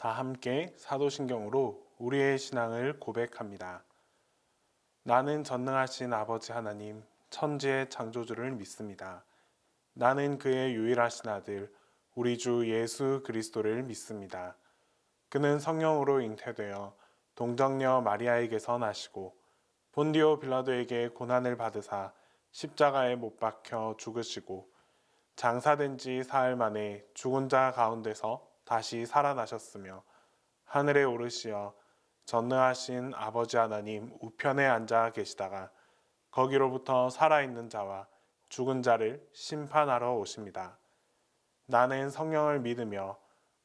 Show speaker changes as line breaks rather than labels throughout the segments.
다 함께 사도신경으로 우리의 신앙을 고백합니다. 나는 전능하신 아버지 하나님, 천지의 창조주를 믿습니다. 나는 그의 유일하신 아들, 우리 주 예수 그리스도를 믿습니다. 그는 성령으로 잉태되어 동정녀 마리아에게서 나시고 본디오 빌라도에게 고난을 받으사 십자가에 못 박혀 죽으시고 장사된 지 사흘 만에 죽은 자 가운데서 다시 살아나셨으며 하늘에 오르시어 전능하신 아버지 하나님 우편에 앉아 계시다가 거기로부터 살아있는 자와 죽은 자를 심판하러 오십니다. 나는 성령을 믿으며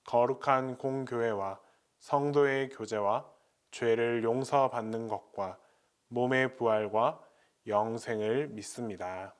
거룩한 공교회와 성도의 교제와 죄를 용서받는 것과 몸의 부활과 영생을 믿습니다.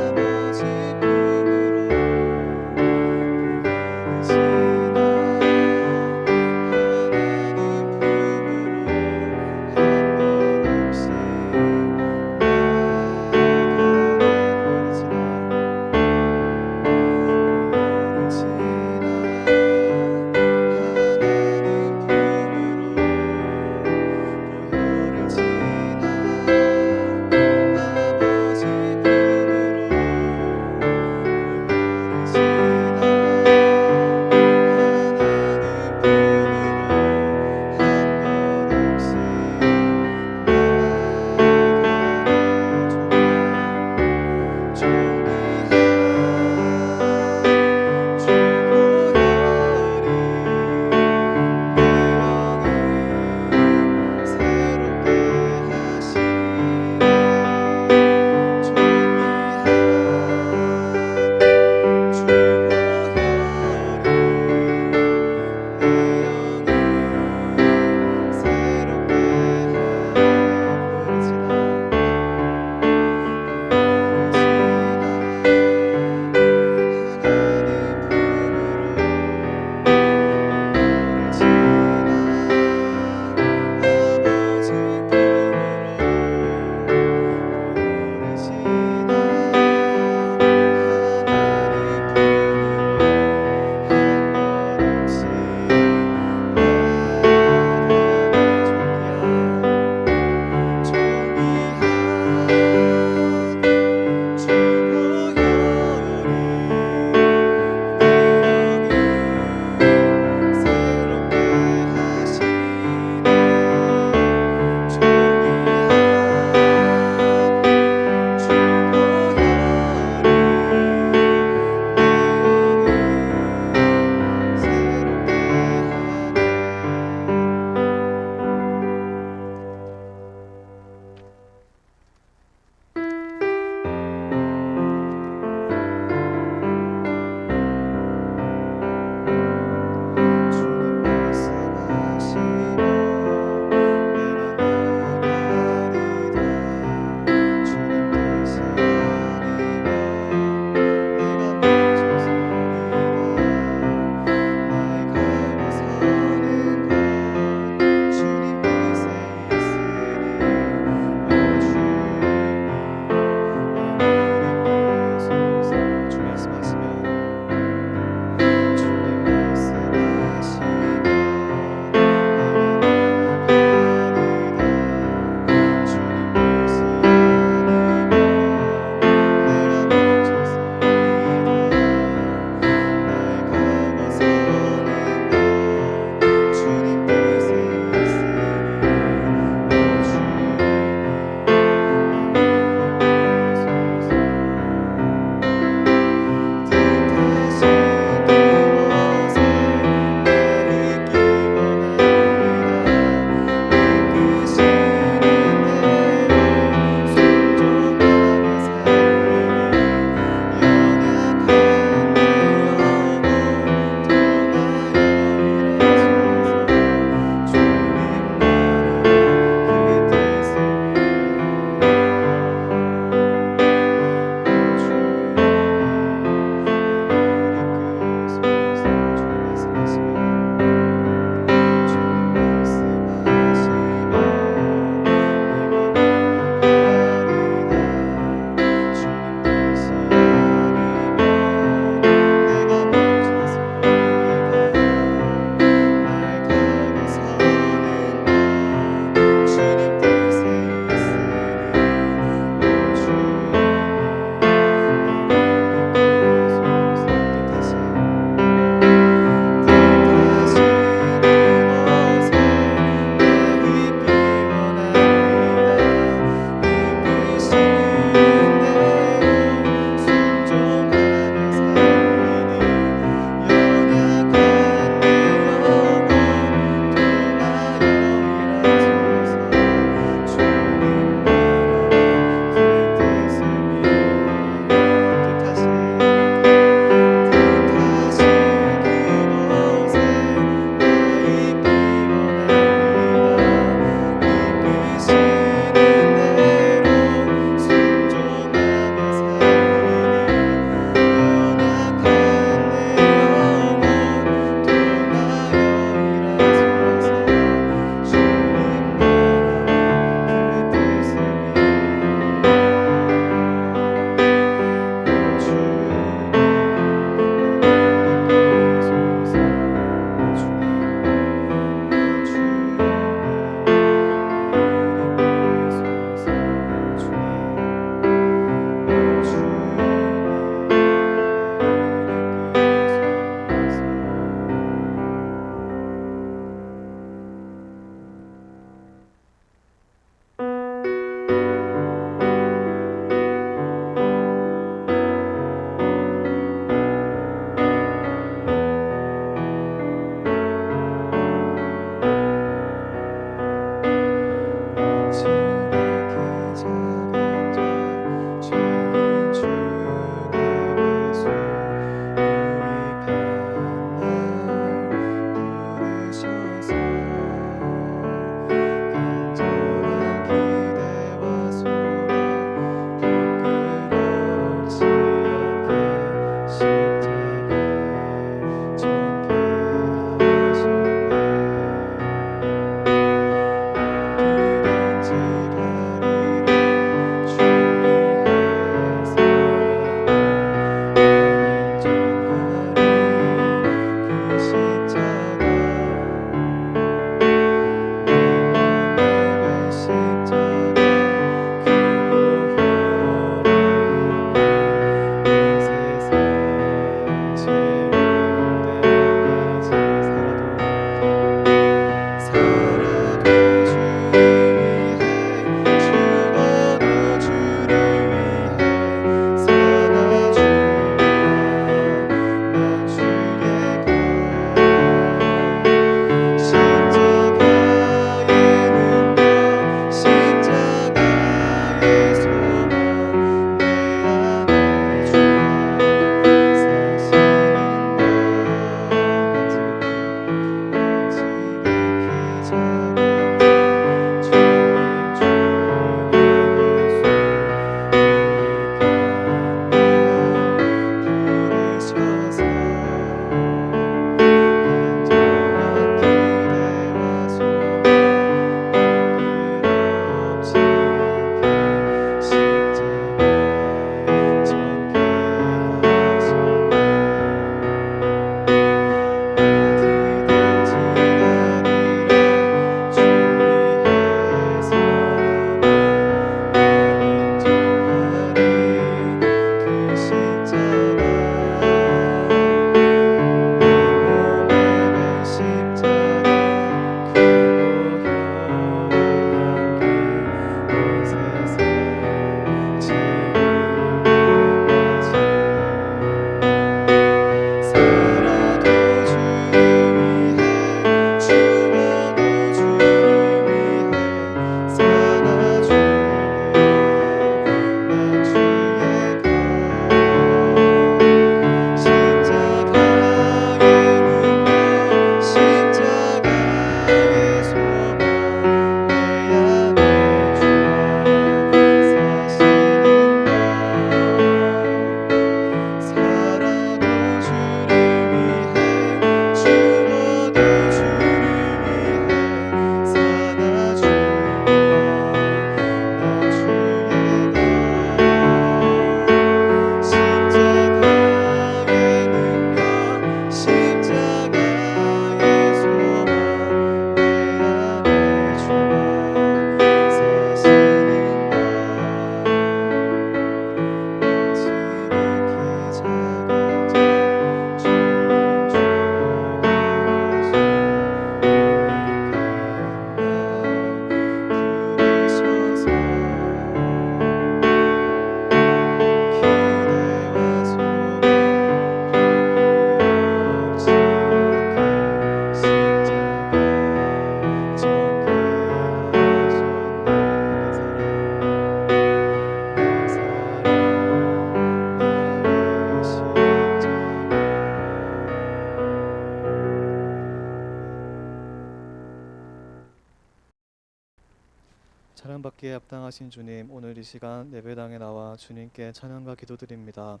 찬양받기에 합당하신 주님, 오늘 이 시간 예배당에 나와 주님께 찬양과 기도드립니다.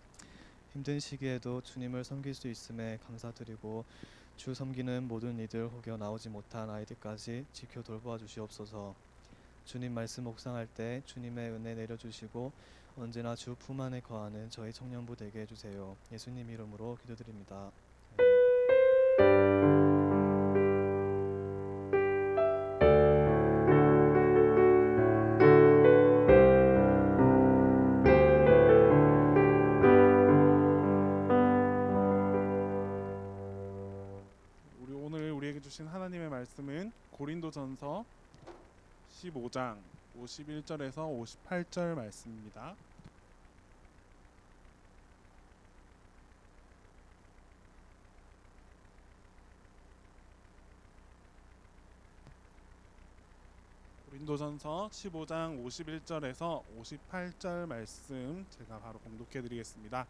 힘든 시기에도 주님을 섬길 수 있음에 감사드리고 주 섬기는 모든 이들 혹여 나오지 못한 아이들까지 지켜 돌보아 주시옵소서. 주님 말씀 묵상할 때 주님의 은혜 내려주시고 언제나 주 품 안에 거하는 저희 청년부 되게 해주세요. 예수님 이름으로 기도드립니다.
오늘 우리에게 주신 하나님의 말씀은 고린도전서 15장 51절에서 58절 말씀입니다. 고린도전서 15장 51절에서 58절 말씀 제가 바로 봉독해 드리겠습니다.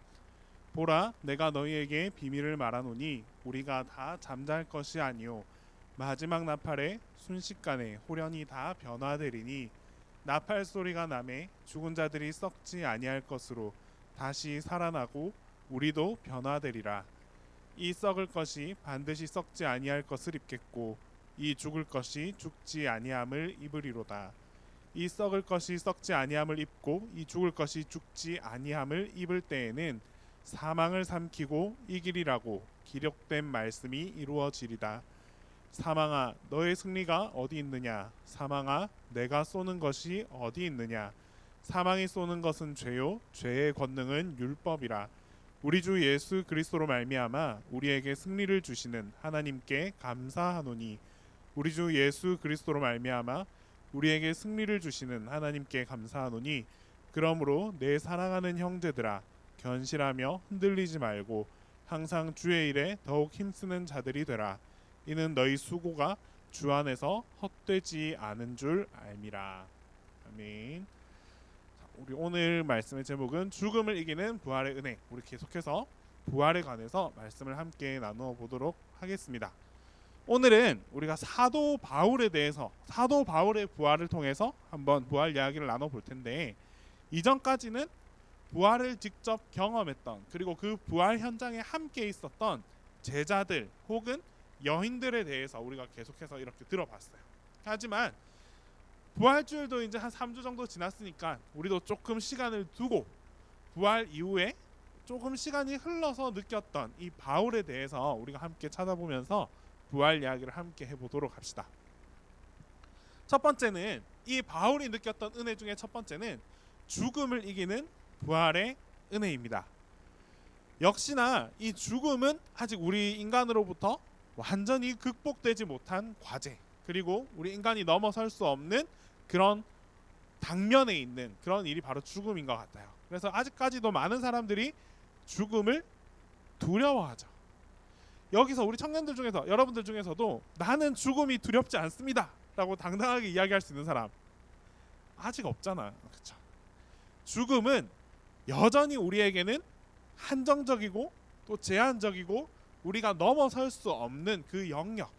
보라, 내가 너희에게 비밀을 말하노니 우리가 다 잠잘 것이 아니요 마지막 나팔에 순식간에 호련히 다 변화되리니 나팔 소리가 나매 죽은 자들이 썩지 아니할 것으로 다시 살아나고 우리도 변화되리라. 이 썩을 것이 반드시 썩지 아니할 것을 입겠고 이 죽을 것이 죽지 아니함을 입으리로다. 이 썩을 것이 썩지 아니함을 입고 이 죽을 것이 죽지 아니함을 입을 때에는 사망을 삼키고 이기리라고 기록된 말씀이 이루어지리다. 사망아, 너의 승리가 어디 있느냐? 사망아, 내가 쏘는 것이 어디 있느냐? 사망이 쏘는 것은 죄요, 죄의 권능은 율법이라. 우리 주 예수 그리스도로 말미암아 우리에게 승리를 주시는 하나님께 감사하노니 우리 주 예수 그리스도로 말미암아 우리에게 승리를 주시는 하나님께 감사하노니 그러므로 내 사랑하는 형제들아, 견실하며 흔들리지 말고 항상 주의 일에 더욱 힘쓰는 자들이 되라. 이는 너희 수고가 주 안에서 헛되지 않은 줄 알미라. 아멘. 우리 오늘 말씀의 제목은 죽음을 이기는 부활의 은혜. 우리 계속해서 부활에 관해서 말씀을 함께 나누어 보도록 하겠습니다. 오늘은 우리가 사도 바울에 대해서 사도 바울의 부활을 통해서 한번 부활 이야기를 나눠 볼 텐데, 이전까지는 부활을 직접 경험했던, 그리고 그 부활 현장에 함께 있었던 제자들 혹은 여인들에 대해서 우리가 계속해서 이렇게 들어봤어요. 하지만 부활주일도 이제 한 3주 정도 지났으니까 우리도 조금 시간을 두고 부활 이후에 조금 시간이 흘러서 느꼈던 이 바울에 대해서 우리가 함께 찾아보면서 부활 이야기를 함께 해보도록 합시다. 첫 번째는, 이 바울이 느꼈던 은혜 중에 첫 번째는 죽음을 이기는 부활의 은혜입니다. 역시나 이 죽음은 아직 우리 인간으로부터 완전히 극복되지 못한 과제, 그리고 우리 인간이 넘어설 수 없는 그런 당면에 있는 그런 일이 바로 죽음인 것 같아요. 그래서 아직까지도 많은 사람들이 죽음을 두려워하죠. 여기서 우리 청년들 중에서, 여러분들 중에서도 나는 죽음이 두렵지 않습니다 라고 당당하게 이야기할 수 있는 사람 아직 없잖아요. 그렇죠? 죽음은 여전히 우리에게는 한정적이고 또 제한적이고 우리가 넘어설 수 없는 그 영역,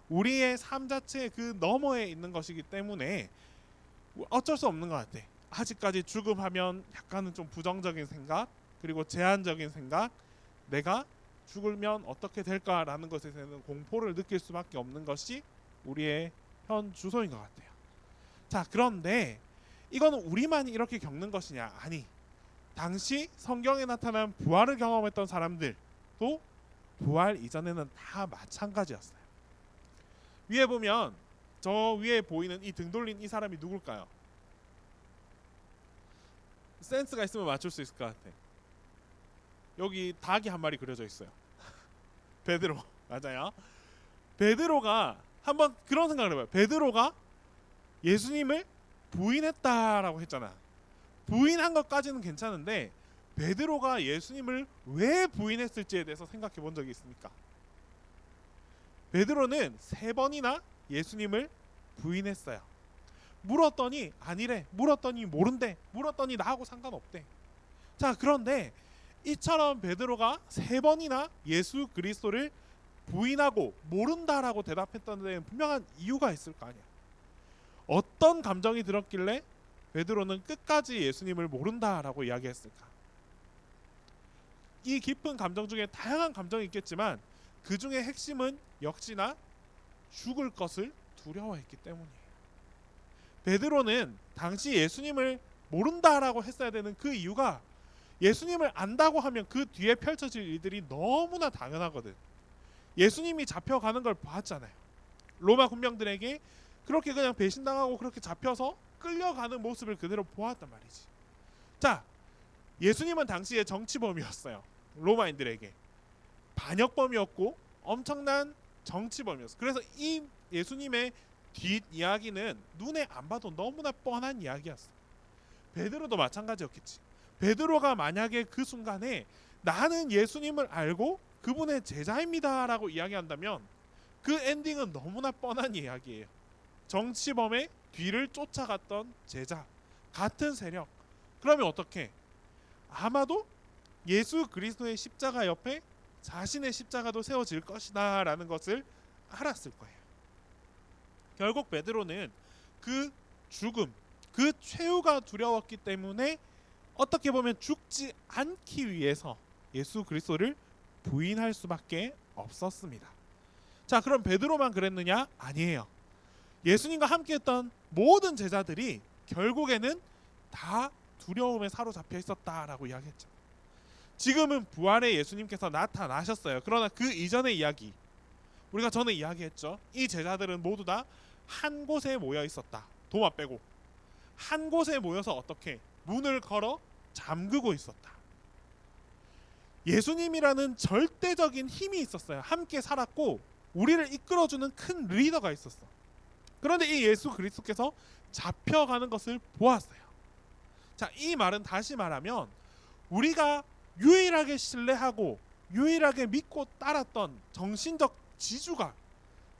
우리의 삶 자체의 그 너머에 있는 것이기 때문에 어쩔 수 없는 것 같아. 아직까지 죽음하면 약간은 좀 부정적인 생각, 그리고 제한적인 생각, 내가 죽으면 어떻게 될까라는 것에 대해서는 공포를 느낄 수밖에 없는 것이 우리의 현 주소인 것 같아요. 자, 그런데 이거는 우리만이 이렇게 겪는 것이냐? 아니, 당시 성경에 나타난 부활을 경험했던 사람들도 부활 이전에는 다 마찬가지였어요. 위에 보면, 저 위에 보이는 이 등 돌린 이 사람이 누굴까요? 센스가 있으면 맞출 수 있을 것 같아. 여기 닭이 한 마리 그려져 있어요. 베드로. 맞아요. 베드로가 한번 그런 생각을 해봐요. 베드로가 예수님을 부인했다라고 했잖아. 부인한 것까지는 괜찮은데 베드로가 예수님을 왜 부인했을지에 대해서 생각해 본 적이 있습니까? 베드로는 3번이나 예수님을 부인했어요. 물었더니 아니래, 물었더니 모른대, 물었더니 나하고 상관없대. 자, 그런데 이처럼 베드로가 3번이나 예수 그리스도를 부인하고 모른다라고 대답했던 데는 분명한 이유가 있을 거 아니야. 어떤 감정이 들었길래 베드로는 끝까지 예수님을 모른다라고 이야기했을까? 이 깊은 감정 중에 다양한 감정이 있겠지만 그 중에 핵심은 역시나 죽을 것을 두려워했기 때문이에요. 베드로는 당시 예수님을 모른다라고 했어야 되는 그 이유가 예수님을 안다고 하면 그 뒤에 펼쳐질 일들이 너무나 당연하거든. 예수님이 잡혀가는 걸 봤잖아요. 로마 군병들에게 그렇게 그냥 배신당하고 그렇게 잡혀서 끌려가는 모습을 그대로 보았단 말이지. 자, 예수님은 당시에 정치범이었어요. 로마인들에게 반역범이었고 엄청난 정치범이었어. 그래서 이 예수님의 뒷 이야기는 눈에 안 봐도 너무나 뻔한 이야기였어. 베드로도 마찬가지였겠지. 베드로가 만약에 그 순간에 나는 예수님을 알고 그분의 제자입니다라고 이야기한다면 그 엔딩은 너무나 뻔한 이야기예요. 정치범의 뒤를 쫓아갔던 제자, 같은 세력. 그러면 어떻게? 아마도 예수 그리스도의 십자가 옆에 자신의 십자가도 세워질 것이다 라는 것을 알았을 거예요. 결국 베드로는 그 죽음, 그 최후가 두려웠기 때문에 어떻게 보면 죽지 않기 위해서 예수 그리스도를 부인할 수밖에 없었습니다. 자, 그럼 베드로만 그랬느냐? 아니에요. 예수님과 함께했던 모든 제자들이 결국에는 다 두려움에 사로잡혀 있었다라고 이야기했죠. 지금은 부활의 예수님께서 나타나셨어요. 그러나 그 이전의 이야기, 우리가 전에 이야기했죠. 이 제자들은 모두 다 한 곳에 모여 있었다. 도마 빼고 한 곳에 모여서 어떻게 문을 걸어 잠그고 있었다. 예수님이라는 절대적인 힘이 있었어요. 함께 살았고 우리를 이끌어주는 큰 리더가 있었어. 그런데 이 예수 그리스도께서 잡혀가는 것을 보았어요. 자, 이 말은 다시 말하면 우리가 유일하게 신뢰하고 유일하게 믿고 따랐던 정신적 지주가,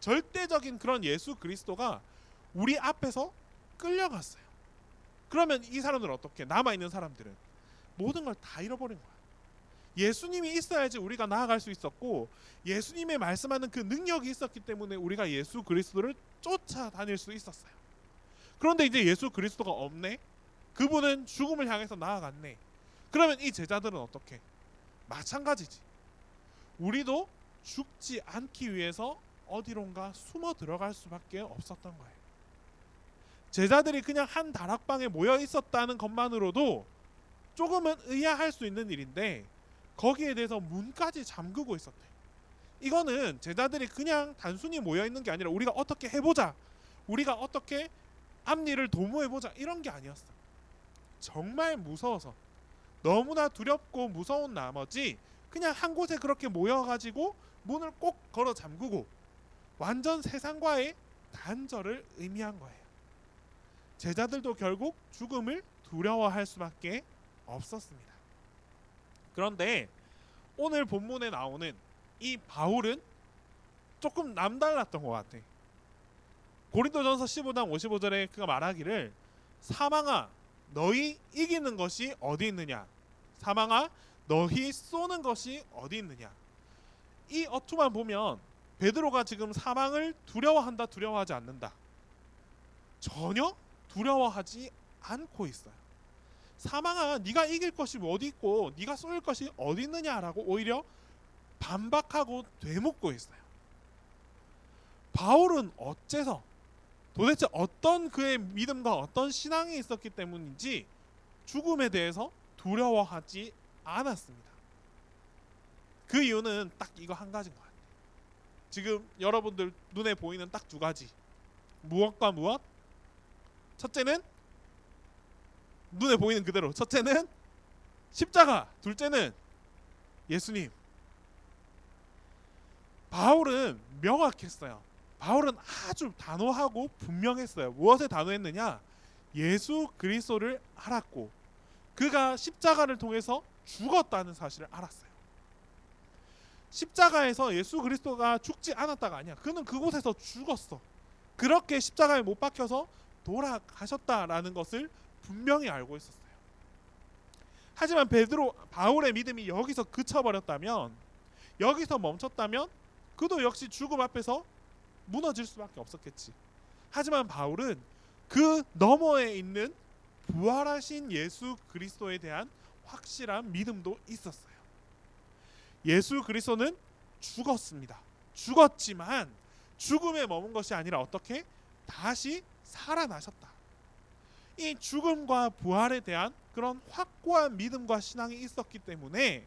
절대적인 그런 예수 그리스도가 우리 앞에서 끌려갔어요. 그러면 이 사람들은 어떻게? 남아있는 사람들은 모든 걸 다 잃어버린 거야. 예수님이 있어야지 우리가 나아갈 수 있었고 예수님의 말씀하는 그 능력이 있었기 때문에 우리가 예수 그리스도를 쫓아다닐 수 있었어요. 그런데 이제 예수 그리스도가 없네. 그분은 죽음을 향해서 나아갔네. 그러면 이 제자들은 어떻게? 마찬가지지. 우리도 죽지 않기 위해서 어디론가 숨어 들어갈 수밖에 없었던 거예요. 제자들이 그냥 한 다락방에 모여 있었다는 것만으로도 조금은 의아할 수 있는 일인데 거기에 대해서 문까지 잠그고 있었대. 이거는 제자들이 그냥 단순히 모여 있는 게 아니라 우리가 어떻게 해보자, 우리가 어떻게 앞일을 도모해보자 이런 게 아니었어. 정말 무서워서, 너무나 두렵고 무서운 나머지 그냥 한 곳에 그렇게 모여가지고 문을 꼭 걸어 잠그고 완전 세상과의 단절을 의미한 거예요. 제자들도 결국 죽음을 두려워할 수밖에 없었습니다. 그런데 오늘 본문에 나오는 이 바울은 조금 남달랐던 것 같아. 고린도전서 15장 55절에 그가 말하기를 사망아 너희 이기는 것이 어디 있느냐, 사망아 너희 쏘는 것이 어디 있느냐. 이 어투만 보면 베드로가 지금 사망을 두려워한다, 두려워하지 않는다? 전혀 두려워하지 않고 있어요. 사망아 네가 이길 것이 어디 있고 네가 쏠 것이 어디 있느냐라고 오히려 반박하고 되묻고 있어요. 바울은 어째서, 도대체 어떤 그의 믿음과 어떤 신앙이 있었기 때문인지 죽음에 대해서 두려워하지 않았습니다. 그 이유는 딱 이거 한 가지인 것 같아요. 지금 여러분들 눈에 보이는 딱 두 가지. 무엇과 무엇? 첫째는 눈에 보이는 그대로, 첫째는 십자가, 둘째는 예수님. 바울은 명확했어요. 바울은 아주 단호하고 분명했어요. 무엇에 단호했느냐? 예수 그리스도를 알았고 그가 십자가를 통해서 죽었다는 사실을 알았어요. 십자가에서 예수 그리스도가 죽지 않았다가 아니야. 그는 그곳에서 죽었어. 그렇게 십자가에 못 박혀서 돌아가셨다라는 것을 분명히 알고 있었어요. 하지만 바울의 믿음이 여기서 그쳐버렸다면, 여기서 멈췄다면 그도 역시 죽음 앞에서 무너질 수밖에 없었겠지. 하지만 바울은 그 너머에 있는 부활하신 예수 그리스도에 대한 확실한 믿음도 있었어요. 예수 그리스도는 죽었습니다. 죽었지만 죽음에 머문 것이 아니라 어떻게 다시 살아나셨다. 이 죽음과 부활에 대한 그런 확고한 믿음과 신앙이 있었기 때문에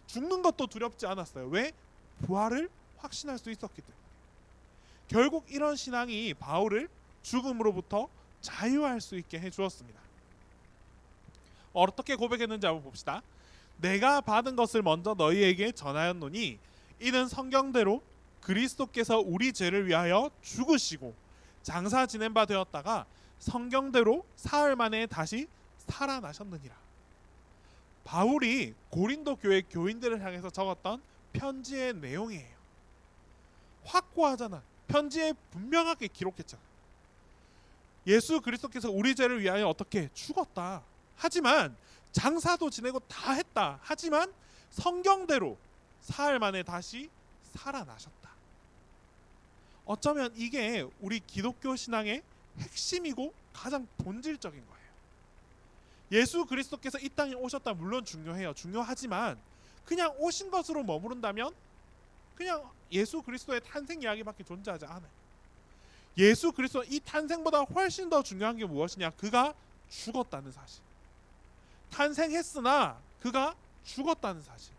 죽는 것도 두렵지 않았어요. 왜? 부활을 확신할 수 있었기 때문에. 결국 이런 신앙이 바울을 죽음으로부터 자유할 수 있게 해주었습니다. 어떻게 고백했는지 한번 봅시다. 내가 받은 것을 먼저 너희에게 전하였노니 이는 성경대로 그리스도께서 우리 죄를 위하여 죽으시고 장사 지낸 바 되었다가 성경대로 사흘 만에 다시 살아나셨느니라. 바울이 고린도 교회 교인들을 향해서 적었던 편지의 내용이에요. 확고하잖아. 편지에 분명하게 기록했잖아. 예수 그리스도께서 우리 죄를 위하여 어떻게 죽었다. 하지만 장사도 지내고 다 했다. 하지만 성경대로 사흘 만에 다시 살아나셨다. 어쩌면 이게 우리 기독교 신앙의 핵심이고 가장 본질적인 거예요. 예수 그리스도께서 이 땅에 오셨다 물론 중요해요. 중요하지만 그냥 오신 것으로 머무른다면 그냥 예수 그리스도의 탄생 이야기밖에 존재하지 않아요. 예수 그리스도 이 탄생보다 훨씬 더 중요한 게 무엇이냐? 그가 죽었다는 사실. 탄생했으나 그가 죽었다는 사실.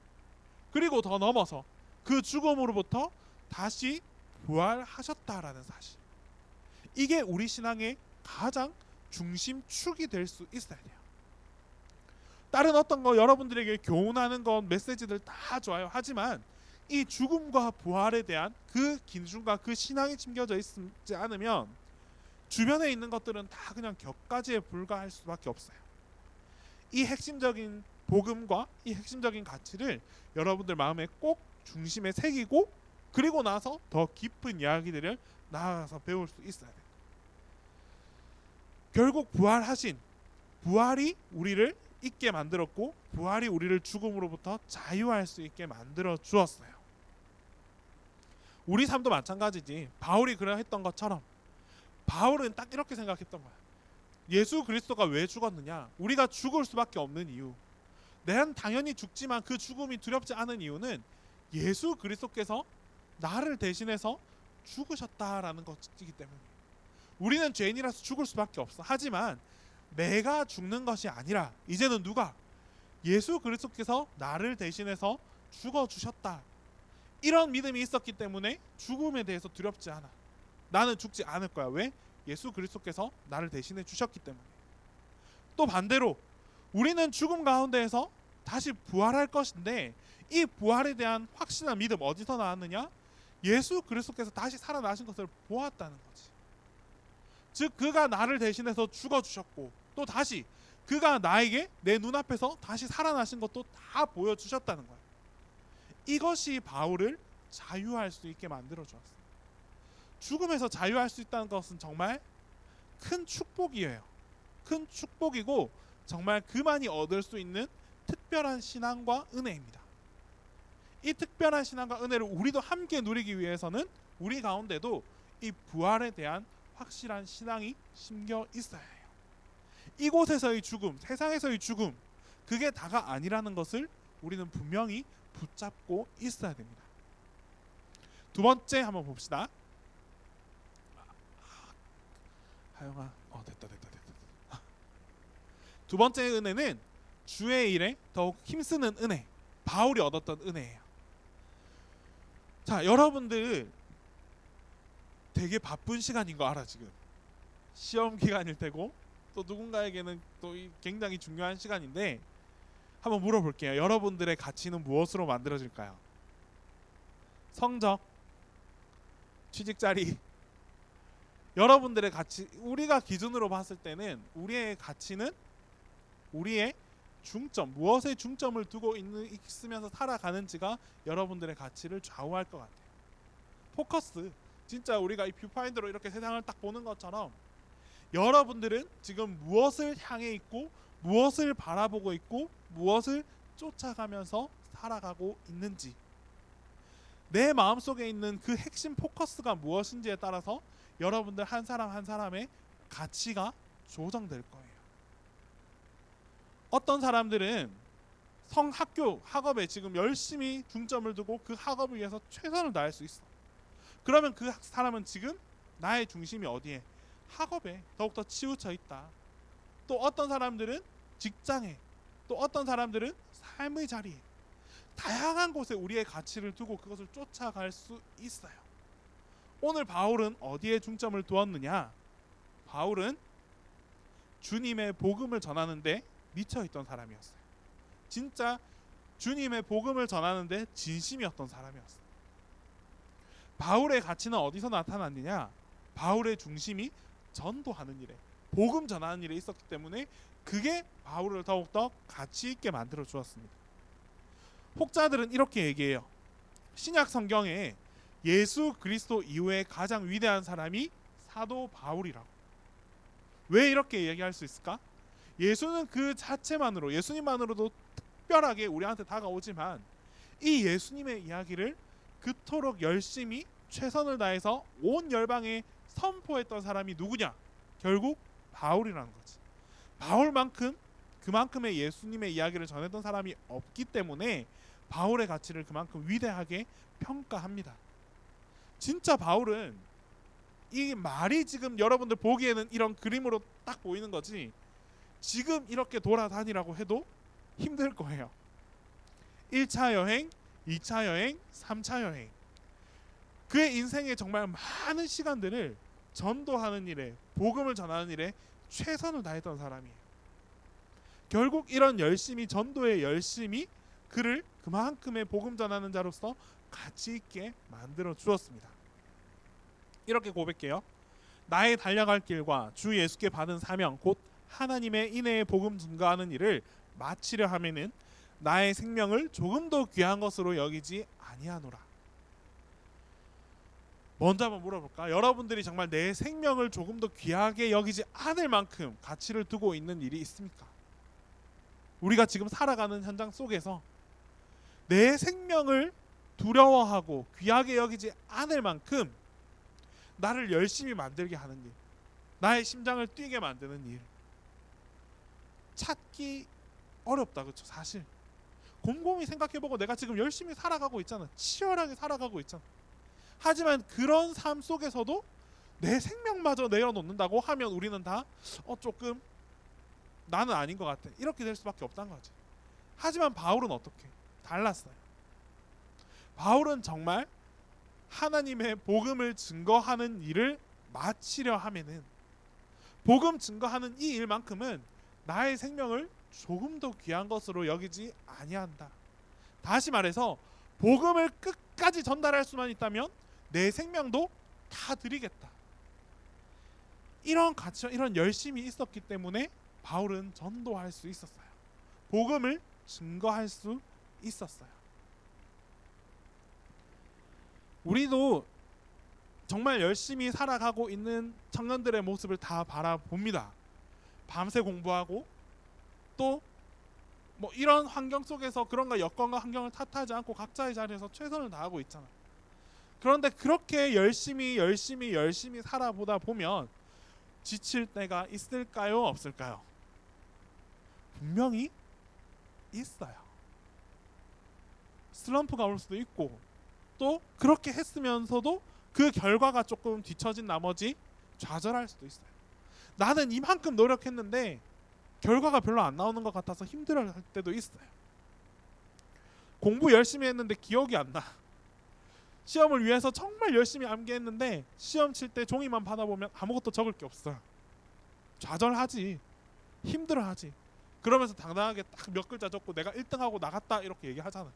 그리고 더 넘어서 그 죽음으로부터 다시 부활하셨다라는 사실. 이게 우리 신앙의 가장 중심축이 될 수 있어야 돼요. 다른 어떤 거 여러분들에게 교훈하는 건 메시지들 다 좋아요. 하지만 이 죽음과 부활에 대한 그 기준과 그 신앙이 침겨져 있지 않으면 주변에 있는 것들은 다 그냥 격가지에 불과할 수밖에 없어요. 이 핵심적인 복음과 이 핵심적인 가치를 여러분들 마음에 꼭 중심에 새기고 그리고 나서 더 깊은 이야기들을 나아가서 배울 수 있어야 돼요. 결국 부활이 우리를 있게 만들었고 부활이 우리를 죽음으로부터 자유할 수 있게 만들어 주었어요. 우리 삶도 마찬가지지. 바울이 그러했던 것처럼 바울은 딱 이렇게 생각했던 거야. 예수 그리스도가 왜 죽었느냐? 우리가 죽을 수밖에 없는 이유. 내는 당연히 죽지만 그 죽음이 두렵지 않은 이유는 예수 그리스도께서 나를 대신해서 죽으셨다라는 것이기 때문에. 우리는 죄인이라서 죽을 수밖에 없어. 하지만 내가 죽는 것이 아니라 이제는 누가? 예수 그리스도께서 나를 대신해서 죽어주셨다. 이런 믿음이 있었기 때문에 죽음에 대해서 두렵지 않아. 나는 죽지 않을 거야. 왜? 예수 그리스도께서 나를 대신해 주셨기 때문에. 또 반대로 우리는 죽음 가운데에서 다시 부활할 것인데 이 부활에 대한 확신한 믿음 어디서 나왔느냐? 예수 그리스도께서 다시 살아나신 것을 보았다는 거지. 즉 그가 나를 대신해서 죽어주셨고 또 다시 그가 나에게 내 눈앞에서 다시 살아나신 것도 다 보여주셨다는 거야. 이것이 바울을 자유할 수 있게 만들어 주었어요. 죽음에서 자유할 수 있다는 것은 정말 큰 축복이에요. 큰 축복이고 정말 그만이 얻을 수 있는 특별한 신앙과 은혜입니다. 이 특별한 신앙과 은혜를 우리도 함께 누리기 위해서는 우리 가운데도 이 부활에 대한 확실한 신앙이 심겨 있어야 해요. 이곳에서의 죽음, 세상에서의 죽음, 그게 다가 아니라는 것을 우리는 분명히 붙잡고 있어야 됩니다. 두 번째 한번 봅시다. 하영아, 됐다. 두 번째 은혜는 주의 일에 더욱 힘쓰는 은혜, 바울이 얻었던 은혜예요. 자, 여러분들 되게 바쁜 시간인 거 알아 지금. 시험 기간일 테고 또 누군가에게는 또 굉장히 중요한 시간인데 한번 물어볼게요. 여러분들의 가치는 무엇으로 만들어질까요? 성적, 취직 자리. 여러분들의 가치, 우리가 기준으로 봤을 때는 우리의 가치는 우리의 중점, 무엇에 중점을 두고 있으면서 살아가는지가 여러분들의 가치를 좌우할 것 같아요. 포커스, 진짜 우리가 이 뷰파인더로 이렇게 세상을 딱 보는 것처럼 여러분들은 지금 무엇을 향해 있고 무엇을 바라보고 있고 무엇을 쫓아가면서 살아가고 있는지, 내 마음속에 있는 그 핵심 포커스가 무엇인지에 따라서 여러분들 한 사람 한 사람의 가치가 조정될 거예요. 어떤 사람들은 학교, 학업에 지금 열심히 중점을 두고 그 학업을 위해서 최선을 다할 수 있어. 그러면 그 사람은 지금 나의 중심이 어디에? 학업에 더욱더 치우쳐 있다. 또 어떤 사람들은 직장에, 또 어떤 사람들은 삶의 자리에, 다양한 곳에 우리의 가치를 두고 그것을 쫓아갈 수 있어요. 오늘 바울은 어디에 중점을 두었느냐? 바울은 주님의 복음을 전하는데 미쳐있던 사람이었어요. 진짜 주님의 복음을 전하는데 진심이었던 사람이었어요. 바울의 가치는 어디서 나타났느냐? 바울의 중심이 전도하는 일에, 복음 전하는 일에 있었기 때문에 그게 바울을 더욱더 가치 있게 만들어 주었습니다. 혹자들은 이렇게 얘기해요. 신약 성경에 예수 그리스도 이후에 가장 위대한 사람이 사도 바울이라고. 왜 이렇게 얘기할 수 있을까? 예수는 그 자체만으로, 예수님만으로도 특별하게 우리한테 다가오지만 이 예수님의 이야기를 그토록 열심히 최선을 다해서 온 열방에 선포했던 사람이 누구냐? 결국 바울이라는 거지. 바울만큼 그만큼의 예수님의 이야기를 전했던 사람이 없기 때문에 바울의 가치를 그만큼 위대하게 평가합니다. 진짜 바울은 이 말이 지금 여러분들 보기에는 이런 그림으로 딱 보이는 거지, 지금 이렇게 돌아다니라고 해도 힘들 거예요. 1차 여행, 2차 여행, 3차 여행, 그의 인생에 정말 많은 시간들을 전도하는 일에, 복음을 전하는 일에 최선을 다했던 사람이에요. 결국 이런 열심히, 전도의 열심이 그를 그만큼의 복음 전하는 자로서 가치 있게 만들어 주었습니다. 이렇게 고백해요. 나의 달려갈 길과 주 예수께 받은 사명 곧 하나님의 인애의 복음 증거하는 일을 마치려 하면은 나의 생명을 조금 더 귀한 것으로 여기지 아니하노라. 먼저 한번 물어볼까? 여러분들이 정말 내 생명을 조금 더 귀하게 여기지 않을 만큼 가치를 두고 있는 일이 있습니까? 우리가 지금 살아가는 현장 속에서 내 생명을 두려워하고 귀하게 여기지 않을 만큼 나를 열심히 만들게 하는 일, 나의 심장을 뛰게 만드는 일, 찾기 어렵다. 그렇죠? 사실 곰곰이 생각해보고 내가 지금 열심히 살아가고 있잖아, 치열하게 살아가고 있잖아. 하지만 그런 삶 속에서도 내 생명마저 내려놓는다고 하면 우리는 다 조금 나는 아닌 것 같아, 이렇게 될 수밖에 없다는 거지. 하지만 바울은 어떻게? 달랐어요. 바울은 정말 하나님의 복음을 증거하는 일을 마치려 하면은, 복음 증거하는 이 일만큼은 나의 생명을 조금 더 귀한 것으로 여기지 아니한다. 다시 말해서 복음을 끝까지 전달할 수만 있다면 내 생명도 다 드리겠다. 이런 가치, 이런 열심이 있었기 때문에 바울은 전도할 수 있었어요. 복음을 증거할 수 있었어요. 우리도 정말 열심히 살아가고 있는 청년들의 모습을 다 바라봅니다. 밤새 공부하고 또 뭐 이런 환경 속에서 그런가 여건과 환경을 탓하지 않고 각자의 자리에서 최선을 다하고 있잖아. 그런데 그렇게 열심히 살아보다 보면 지칠 때가 있을까요? 없을까요? 분명히 있어요. 슬럼프가 올 수도 있고, 또 그렇게 했으면서도 그 결과가 조금 뒤처진 나머지 좌절할 수도 있어요. 나는 이만큼 노력했는데 결과가 별로 안 나오는 것 같아서 힘들어할 때도 있어요. 공부 열심히 했는데 기억이 안 나. 시험을 위해서 정말 열심히 암기했는데 시험 칠 때 종이만 받아보면 아무것도 적을 게 없어요. 좌절하지, 힘들어하지. 그러면서 당당하게 딱 몇 글자 적고 내가 1등하고 나갔다 이렇게 얘기하잖아.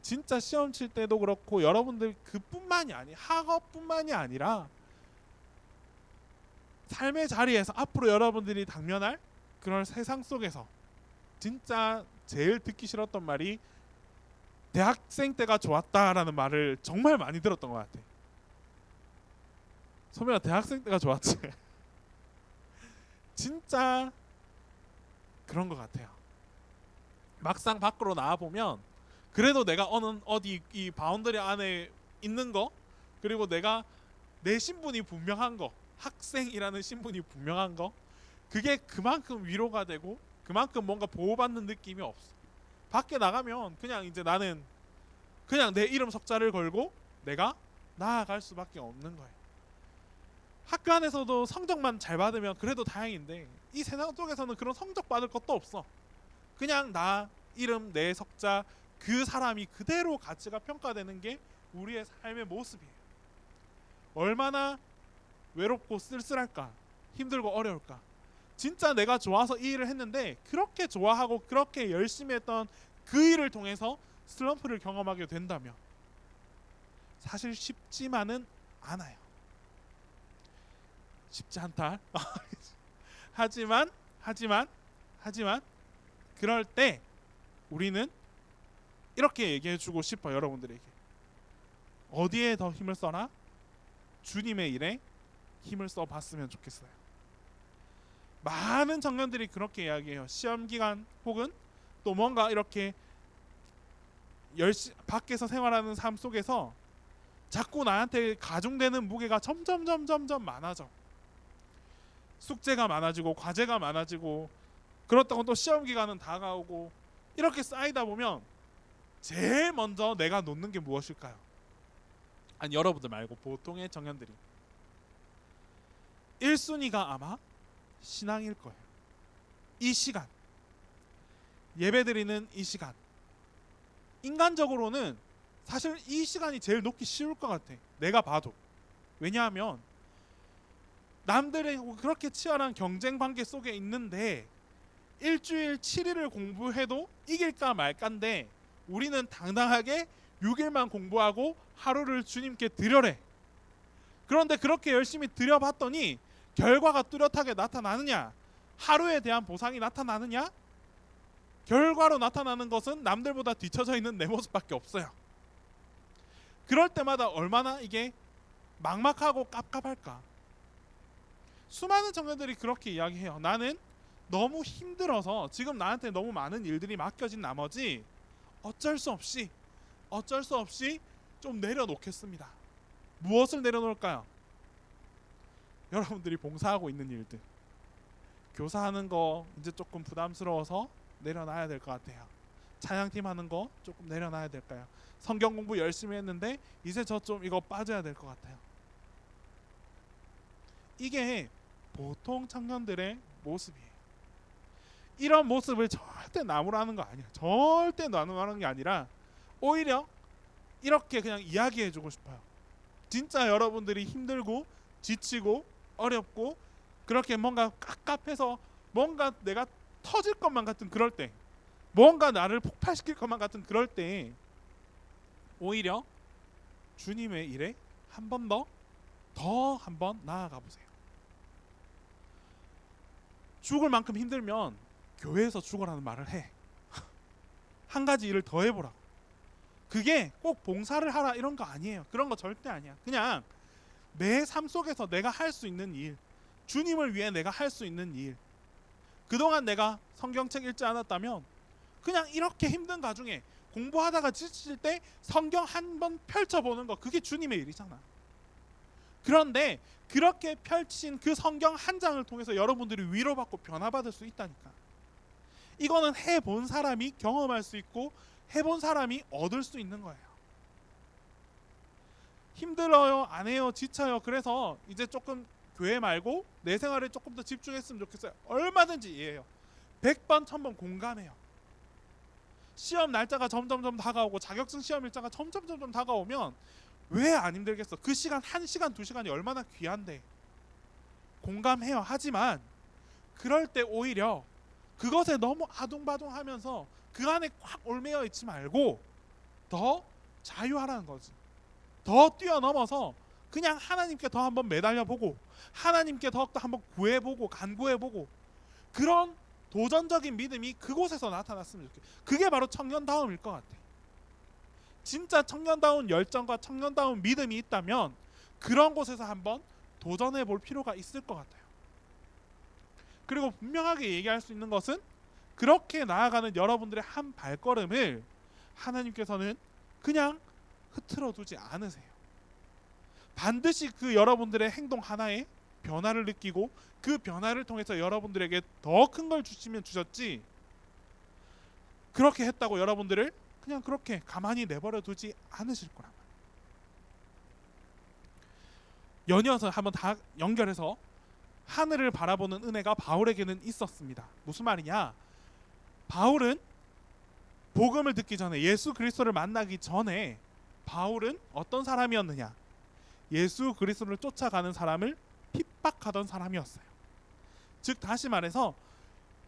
진짜 시험 칠 때도 그렇고 여러분들 그뿐만이 아니, 학업뿐만이 아니라 삶의 자리에서 앞으로 여러분들이 당면할 그런 세상 속에서 진짜 제일 듣기 싫었던 말이 대학생 때가 좋았다라는 말을 정말 많이 들었던 것 같아. 소민아, 대학생 때가 좋았지? 진짜 그런 것 같아요. 막상 밖으로 나와보면 그래도 내가 어디 이 바운더리 안에 있는 거, 그리고 내가 내 신분이 분명한 거, 학생이라는 신분이 분명한 거, 그게 그만큼 위로가 되고 그만큼 뭔가 보호받는 느낌이 없어. 밖에 나가면 그냥 이제 나는 그냥 내 이름 석자를 걸고 내가 나아갈 수밖에 없는 거예요. 학교 안에서도 성적만 잘 받으면 그래도 다행인데 이 세상 속에서는 그런 성적 받을 것도 없어. 그냥 나 이름 내 석자 그 사람이 그대로 가치가 평가되는 게 우리의 삶의 모습이에요. 얼마나 외롭고 쓸쓸할까, 힘들고 어려울까. 진짜 내가 좋아서 이 일을 했는데 그렇게 좋아하고 그렇게 열심히 했던 그 일을 통해서 슬럼프를 경험하게 된다면 사실 쉽지만은 않아요. 쉽지 않다. 하지만 그럴 때 우리는 이렇게 얘기해주고 싶어. 여러분들에게 어디에 더 힘을 써라? 주님의 일에 힘을 써봤으면 좋겠어요. 많은 청년들이 그렇게 이야기해요. 시험 기간 혹은 또 뭔가 이렇게 밖에서 생활하는 삶 속에서 자꾸 나한테 가중되는 무게가 점점 많아져. 숙제가 많아지고 과제가 많아지고 그렇다고 또 시험 기간은 다가오고 이렇게 쌓이다 보면 제일 먼저 내가 놓는 게 무엇일까요? 아니 여러분들 말고 보통의 청년들이 1순위가 아마 신앙일 거예요. 이 시간 예배드리는 이 시간 인간적으로는 사실 이 시간이 제일 놓기 쉬울 것 같아. 내가 봐도. 왜냐하면 남들의 그렇게 치열한 경쟁 관계 속에 있는데 일주일 7일을 공부해도 이길까 말까인데 우리는 당당하게 6일만 공부하고 하루를 주님께 드려래. 그런데 그렇게 열심히 드려봤더니 결과가 뚜렷하게 나타나느냐? 하루에 대한 보상이 나타나느냐? 결과로 나타나는 것은 남들보다 뒤처져 있는 내 모습밖에 없어요. 그럴 때마다 얼마나 이게 막막하고 깝깝할까. 수많은 청년들이 그렇게 이야기해요. 나는 너무 힘들어서 지금 나한테 너무 많은 일들이 맡겨진 나머지 어쩔 수 없이 좀 내려놓겠습니다. 무엇을 내려놓을까요? 여러분들이 봉사하고 있는 일들, 교사하는 거 이제 조금 부담스러워서 내려놔야 될 것 같아요. 찬양팀 하는 거 조금 내려놔야 될까요? 성경 공부 열심히 했는데 이제 저 좀 이거 빠져야 될 것 같아요. 이게 보통 청년들의 모습이에요. 이런 모습을 절대 나무라는 거 아니야. 절대 나무라는 게 아니라 오히려 이렇게 그냥 이야기해주고 싶어요. 진짜 여러분들이 힘들고 지치고 어렵고 그렇게 뭔가 깝깝해서 뭔가 내가 터질 것만 같은 그럴 때, 뭔가 나를 폭발시킬 것만 같은 그럴 때 오히려 주님의 일에 한 번 더 한 번 나아가 보세요. 죽을 만큼 힘들면 교회에서 죽으라는 말을 해. 한 가지 일을 더 해보라고. 그게 꼭 봉사를 하라 이런 거 아니에요. 그런 거 절대 아니야. 그냥 내 삶 속에서 내가 할 수 있는 일, 주님을 위해 내가 할 수 있는 일. 그동안 내가 성경책 읽지 않았다면 그냥 이렇게 힘든 가중에 공부하다가 지칠 때 성경 한 번 펼쳐보는 거, 그게 주님의 일이잖아. 그런데 그렇게 펼친 그 성경 한 장을 통해서 여러분들이 위로받고 변화받을 수 있다니까. 이거는 해본 사람이 경험할 수 있고 해본 사람이 얻을 수 있는 거예요. 힘들어요, 안 해요, 지쳐요. 그래서 이제 조금 교회 말고 내 생활에 조금 더 집중했으면 좋겠어요. 얼마든지 이해해요. 100번 1000번 공감해요. 시험 날짜가 점점 다가오고 자격증 시험 일자가 점점 다가오면 왜 안 힘들겠어? 그 시간 1시간 2시간이 얼마나 귀한데. 공감해요. 하지만 그럴 때 오히려 그것에 너무 아둥바둥하면서 그 안에 꽉 올매여 있지 말고 더 자유하라는 거지. 더 뛰어넘어서 그냥 하나님께 더 한번 매달려보고 하나님께 더 한번 구해보고 간구해보고 그런 도전적인 믿음이 그곳에서 나타났으면 좋겠어요. 그게 바로 청년다움일 것 같아. 진짜 청년다운 열정과 청년다운 믿음이 있다면 그런 곳에서 한번 도전해 볼 필요가 있을 것 같아요. 그리고 분명하게 얘기할 수 있는 것은 그렇게 나아가는 여러분들의 한 발걸음을 하나님께서는 그냥 흐트러 두지 않으세요. 반드시 그 여러분들의 행동 하나에 변화를 느끼고 그 변화를 통해서 여러분들에게 더 큰 걸 주시면 주셨지, 그렇게 했다고 여러분들을 그냥 그렇게 가만히 내버려 두지 않으실 거란 말이에요. 연이어서 한번 다 연결해서 하늘을 바라보는 은혜가 바울에게는 있었습니다. 무슨 말이냐? 바울은 복음을 듣기 전에, 예수 그리스도를 만나기 전에 바울은 어떤 사람이었느냐? 예수 그리스도를 쫓아가는 사람을 핍박하던 사람이었어요. 즉 다시 말해서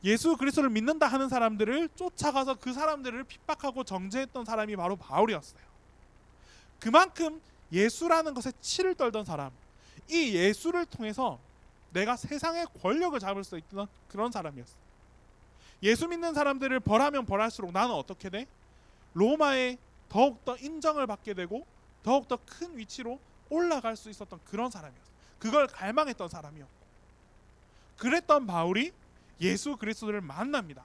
예수 그리스도를 믿는다 하는 사람들을 쫓아가서 그 사람들을 핍박하고 정죄했던 사람이 바로 바울이었어요. 그만큼 예수라는 것에 치를 떨던 사람, 이 예수를 통해서 내가 세상의 권력을 잡을 수 있던 그런 사람이었어요. 예수 믿는 사람들을 벌하면 벌할수록 나는 어떻게 돼? 로마에 더욱더 인정을 받게 되고 더욱더 큰 위치로 올라갈 수 있었던 그런 사람이었어요. 그걸 갈망했던 사람이었고, 그랬던 바울이 예수 그리스도를 만납니다.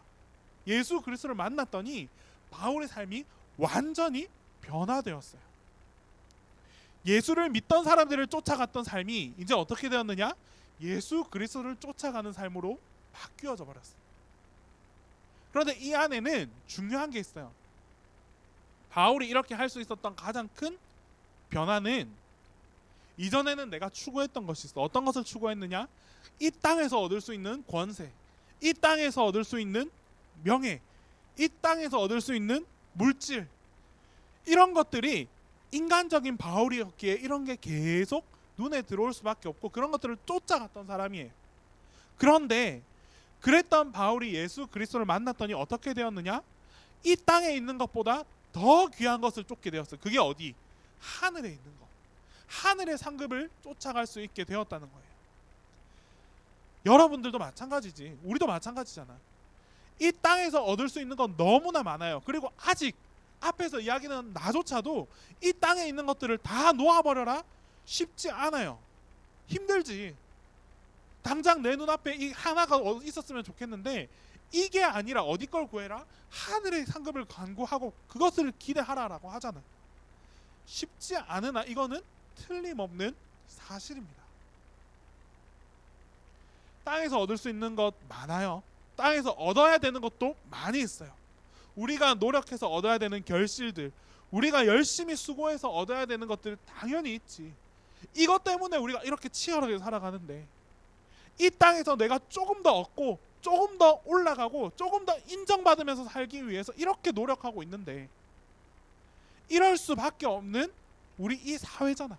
예수 그리스도를 만났더니 바울의 삶이 완전히 변화되었어요. 예수를 믿던 사람들을 쫓아갔던 삶이 이제 어떻게 되었느냐? 예수 그리스도를 쫓아가는 삶으로 바뀌어져 버렸어요. 그런데 이 안에는 중요한 게 있어요. 바울이 이렇게 할 수 있었던 가장 큰 변화는, 이전에는 내가 추구했던 것이 있어. 어떤 것을 추구했느냐? 이 땅에서 얻을 수 있는 권세, 이 땅에서 얻을 수 있는 명예, 이 땅에서 얻을 수 있는 물질, 이런 것들이 인간적인 바울이었기에 이런 게 계속 눈에 들어올 수밖에 없고 그런 것들을 쫓아갔던 사람이에요. 그런데 그랬던 바울이 예수 그리스도를 만났더니 어떻게 되었느냐? 이 땅에 있는 것보다 더 귀한 것을 쫓게 되었어요. 그게 어디? 하늘에 있는 것. 하늘의 상급을 쫓아갈 수 있게 되었다는 거예요. 여러분들도 마찬가지지. 우리도 마찬가지잖아. 이 땅에서 얻을 수 있는 건 너무나 많아요. 그리고 아직 앞에서 이야기는 나조차도 이 땅에 있는 것들을 다 놓아버려라 쉽지 않아요. 힘들지. 당장 내 눈앞에 이 하나가 있었으면 좋겠는데 이게 아니라 어디 걸 구해라? 하늘의 상급을 간구하고 그것을 기대하라라고 하잖아. 쉽지 않으나 이거는 틀림없는 사실입니다. 땅에서 얻을 수 있는 것 많아요. 땅에서 얻어야 되는 것도 많이 있어요. 우리가 노력해서 얻어야 되는 결실들, 우리가 열심히 수고해서 얻어야 되는 것들 당연히 있지. 이것 때문에 우리가 이렇게 치열하게 살아가는데, 이 땅에서 내가 조금 더 얻고 조금 더 올라가고 조금 더 인정받으면서 살기 위해서 이렇게 노력하고 있는데, 이럴 수밖에 없는 우리 이 사회잖아.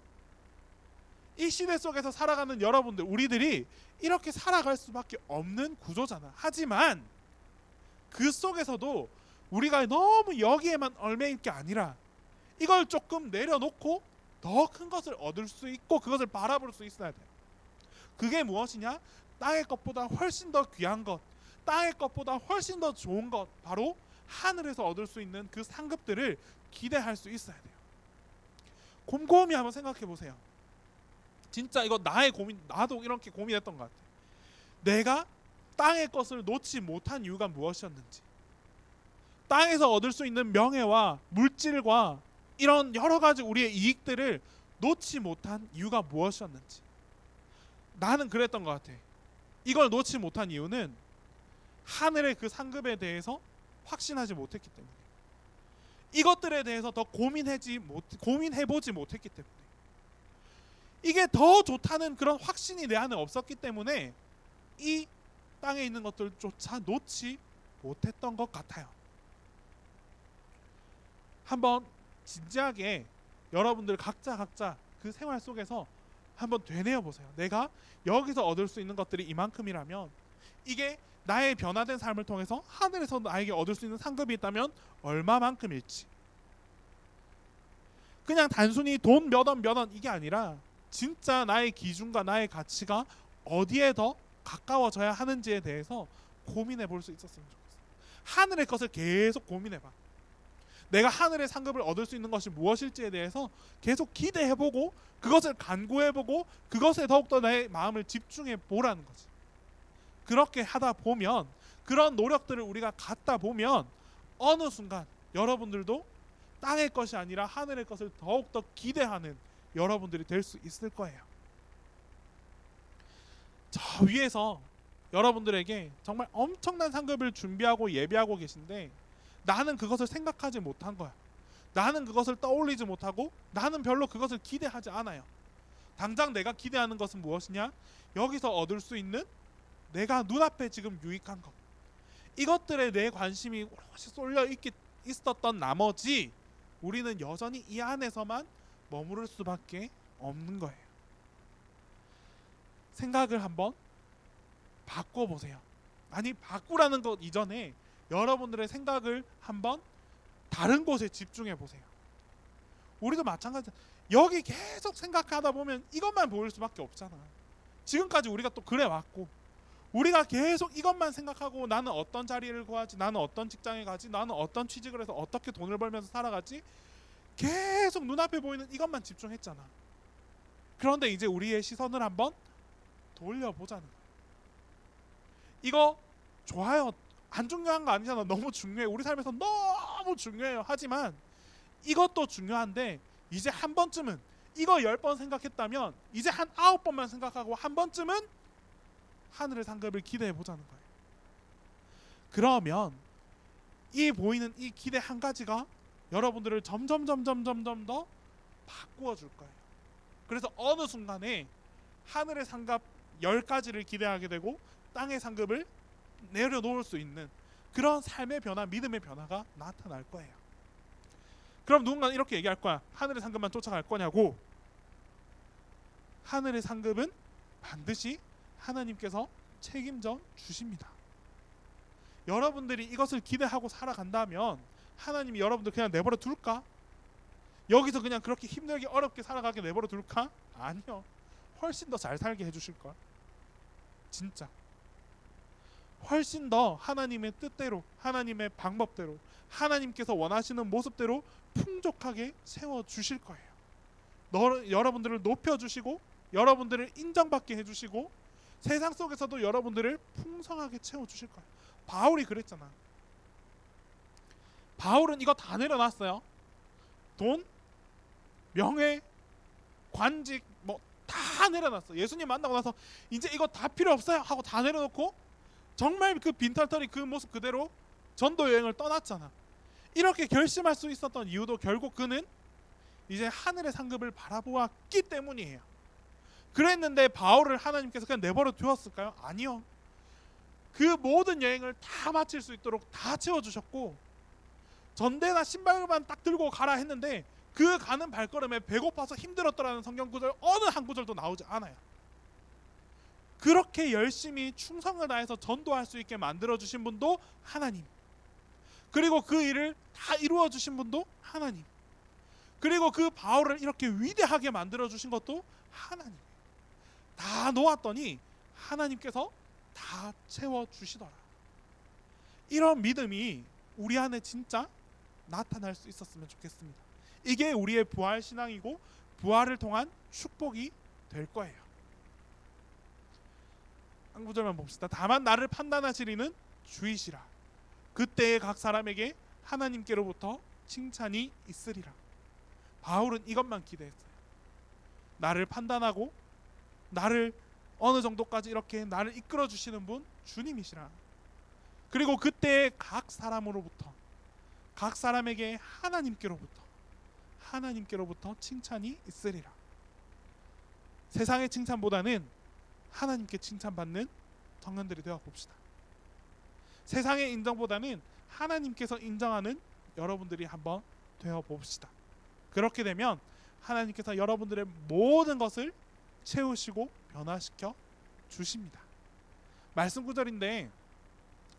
이 시대 속에서 살아가는 여러분들, 우리들이 이렇게 살아갈 수밖에 없는 구조잖아. 하지만 그 속에서도 우리가 너무 여기에만 얽매일 게 아니라 이걸 조금 내려놓고 더 큰 것을 얻을 수 있고 그것을 바라볼 수 있어야 돼요. 그게 무엇이냐? 땅의 것보다 훨씬 더 귀한 것, 땅의 것보다 훨씬 더 좋은 것, 바로 하늘에서 얻을 수 있는 그 상급들을 기대할 수 있어야 돼요. 곰곰이 한번 생각해 보세요. 진짜 이거 나의 고민, 나도 이렇게 고민했던 것 같아요. 내가 땅의 것을 놓지 못한 이유가 무엇이었는지, 땅에서 얻을 수 있는 명예와 물질과 이런 여러 가지 우리의 이익들을 놓지 못한 이유가 무엇이었는지. 나는 그랬던 것 같아. 이걸 놓지 못한 이유는 하늘의 그 상급에 대해서 확신하지 못했기 때문에, 이것들에 대해서 더 고민해보지 못했기 때문에, 이게 더 좋다는 그런 확신이 내 안에 없었기 때문에 이 땅에 있는 것들조차 놓지 못했던 것 같아요. 한번 진지하게 여러분들 각자 그 생활 속에서 한번 되뇌어 보세요. 내가 여기서 얻을 수 있는 것들이 이만큼이라면, 이게 나의 변화된 삶을 통해서 하늘에서 나에게 얻을 수 있는 상급이 있다면 얼마만큼일지. 그냥 단순히 돈 몇 원 이게 아니라 진짜 나의 기준과 나의 가치가 어디에 더 가까워져야 하는지에 대해서 고민해 볼 수 있었으면 좋겠어요. 하늘의 것을 계속 고민해 봐. 내가 하늘의 상급을 얻을 수 있는 것이 무엇일지에 대해서 계속 기대해보고 그것을 간구해보고 그것에 더욱더 내 마음을 집중해 보라는 거지. 그렇게 하다 보면, 그런 노력들을 우리가 갖다 보면 어느 순간 여러분들도 땅의 것이 아니라 하늘의 것을 더욱더 기대하는 여러분들이 될 수 있을 거예요. 저 위에서 여러분들에게 정말 엄청난 상급을 준비하고 예비하고 계신데 나는 그것을 생각하지 못한 거야. 나는 그것을 떠올리지 못하고 나는 별로 그것을 기대하지 않아요. 당장 내가 기대하는 것은 무엇이냐? 여기서 얻을 수 있는 내가 눈앞에 지금 유익한 것. 이것들에 내 관심이 오롯이 쏠려 있었던 나머지 우리는 여전히 이 안에서만 머무를 수밖에 없는 거예요. 생각을 한번 바꿔보세요. 아니, 바꾸라는 것 이전에 여러분들의 생각을 한번 다른 곳에 집중해 보세요. 우리도 마찬가지. 여기 계속 생각하다 보면 이것만 보일 수밖에 없잖아. 지금까지 우리가 또 그래 왔고, 우리가 계속 이것만 생각하고 나는 어떤 자리를 구하지, 나는 어떤 직장에 가지, 나는 어떤 취직을 해서 어떻게 돈을 벌면서 살아가지, 계속 눈앞에 보이는 이것만 집중했잖아. 그런데 이제 우리의 시선을 한번 돌려보자는 거야. 이거 좋아요. 안 중요한 거 아니잖아. 너무 중요해. 우리 삶에서 너무 중요해요. 하지만 이것도 중요한데 이제 한 번쯤은, 이거 10번 생각했다면 이제 한 9번만 생각하고 한 번쯤은 하늘의 상급을 기대해 보자는 거예요. 그러면 이 보이는 이 기대 한 가지가 여러분들을 점점 더 바꾸어 줄 거예요. 그래서 어느 순간에 하늘의 상급 10가지를 기대하게 되고 땅의 상급을 내려놓을 수 있는 그런 삶의 변화, 믿음의 변화가 나타날 거예요. 그럼 누군가는 이렇게 얘기할 거야. 하늘의 상급만 쫓아갈 거냐고. 하늘의 상급은 반드시 하나님께서 책임져 주십니다. 여러분들이 이것을 기대하고 살아간다면 하나님이 여러분들 그냥 내버려 둘까? 여기서 그냥 그렇게 힘들게 어렵게 살아가게 내버려 둘까? 아니요. 훨씬 더 잘 살게 해주실 걸. 진짜. 훨씬 더 하나님의 뜻대로, 하나님의 방법대로, 하나님께서 원하시는 모습대로 풍족하게 세워주실 거예요. 여러분들을 높여주시고 여러분들을 인정받게 해주시고 세상 속에서도 여러분들을 풍성하게 채워주실 거예요. 바울이 그랬잖아. 바울은 이거 다 내려놨어요. 돈, 명예, 관직 뭐 다 내려놨어. 예수님 만나고 나서 이제 이거 다 필요 없어요 하고 다 내려놓고 정말 그 빈털터리 그 모습 그대로 전도 여행을 떠났잖아. 이렇게 결심할 수 있었던 이유도 결국 그는 이제 하늘의 상급을 바라보았기 때문이에요. 그랬는데 바울을 하나님께서 그냥 내버려 두었을까요? 아니요. 그 모든 여행을 다 마칠 수 있도록 다 채워주셨고 전대나 신발만 딱 들고 가라 했는데 그 가는 발걸음에 배고파서 힘들었더라는 성경 구절 어느 한 구절도 나오지 않아요. 그렇게 열심히 충성을 다해서 전도할 수 있게 만들어주신 분도 하나님, 그리고 그 일을 다 이루어주신 분도 하나님, 그리고 그 바울을 이렇게 위대하게 만들어주신 것도 하나님. 다 놓았더니 하나님께서 다 채워주시더라. 이런 믿음이 우리 안에 진짜 나타날 수 있었으면 좋겠습니다. 이게 우리의 부활 신앙이고 부활을 통한 축복이 될 거예요. 한 구절만 봅시다. 다만 나를 판단하시리는 주이시라. 그때에 각 사람에게 하나님께로부터 칭찬이 있으리라. 바울은 이것만 기대했어요. 나를 판단하고 나를 어느 정도까지 이렇게 나를 이끌어 주시는 분 주님이시라. 그리고 그때에 각 사람으로부터, 각 사람에게 하나님께로부터 칭찬이 있으리라. 세상의 칭찬보다는 하나님께 칭찬받는 청년들이 되어 봅시다. 세상의 인정보다는 하나님께서 인정하는 여러분들이 한번 되어 봅시다. 그렇게 되면 하나님께서 여러분들의 모든 것을 채우시고 변화시켜 주십니다. 말씀 구절인데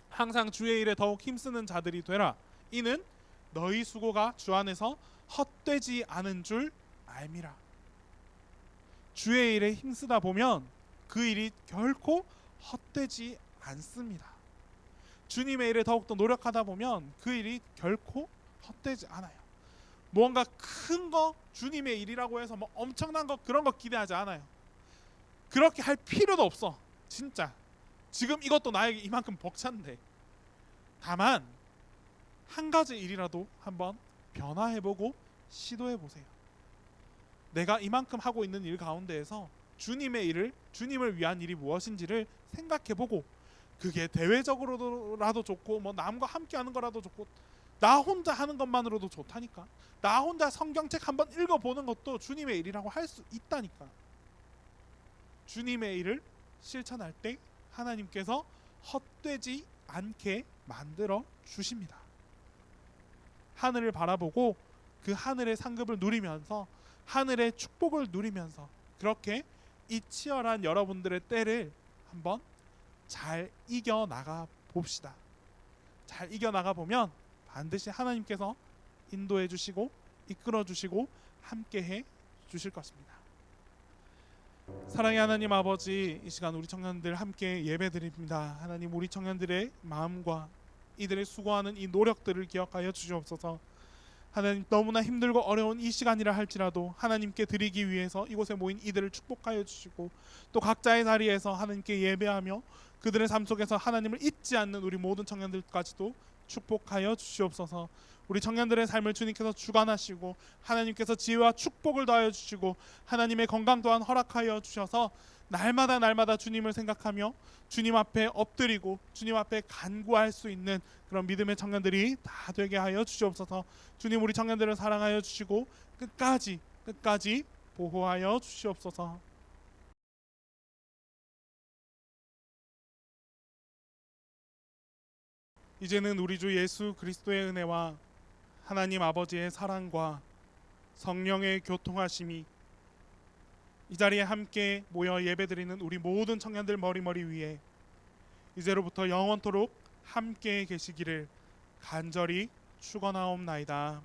항상 주의 일에 더욱 힘쓰는 자들이 되라. 이는 너희 수고가 주 안에서 헛되지 않은 줄 알미라. 주의 일에 힘쓰다 보면 그 일이 결코 헛되지 않습니다. 주님의 일에 더욱더 노력하다 보면 그 일이 결코 헛되지 않아요. 무언가 큰 거 주님의 일이라고 해서 뭐 엄청난 거 그런 거 기대하지 않아요. 그렇게 할 필요도 없어. 진짜 지금 이것도 나에게 이만큼 벅찬데, 다만 한 가지 일이라도 한번 변화해보고 시도해보세요. 내가 이만큼 하고 있는 일 가운데에서 주님의 일을, 주님을 위한 일이 무엇인지를 생각해보고, 그게 대외적으로라도 좋고 뭐 남과 함께하는 거라도 좋고 나 혼자 하는 것만으로도 좋다니까. 나 혼자 성경책 한번 읽어보는 것도 주님의 일이라고 할 수 있다니까. 주님의 일을 실천할 때 하나님께서 헛되지 않게 만들어 주십니다. 하늘을 바라보고 그 하늘의 상급을 누리면서, 하늘의 축복을 누리면서, 그렇게 이 치열한 여러분들의 때를 한번 잘 이겨나가 봅시다. 잘 이겨나가 보면 반드시 하나님께서 인도해 주시고 이끌어 주시고 함께해 주실 것입니다. 사랑의 하나님 아버지, 이 시간 우리 청년들 함께 예배드립니다. 하나님, 우리 청년들의 마음과 이들의 수고하는 이 노력들을 기억하여 주시옵소서. 하나님, 너무나 힘들고 어려운 이 시간이라 할지라도 하나님께 드리기 위해서 이곳에 모인 이들을 축복하여 주시고, 또 각자의 자리에서 하나님께 예배하며 그들의 삶 속에서 하나님을 잊지 않는 우리 모든 청년들까지도 축복하여 주시옵소서. 우리 청년들의 삶을 주님께서 주관하시고 하나님께서 지혜와 축복을 더하여 주시고 하나님의 건강 또한 허락하여 주셔서 날마다 주님을 생각하며 주님 앞에 엎드리고 주님 앞에 간구할 수 있는 그런 믿음의 청년들이 다 되게 하여 주시옵소서. 주님, 우리 청년들을 사랑하여 주시고 끝까지 보호하여 주시옵소서. 이제는 우리 주 예수 그리스도의 은혜와 하나님 아버지의 사랑과 성령의 교통하심이 이 자리에 함께 모여 예배드리는 우리 모든 청년들 머리 위에 이제로부터 영원토록 함께 계시기를 간절히 축원하옵나이다.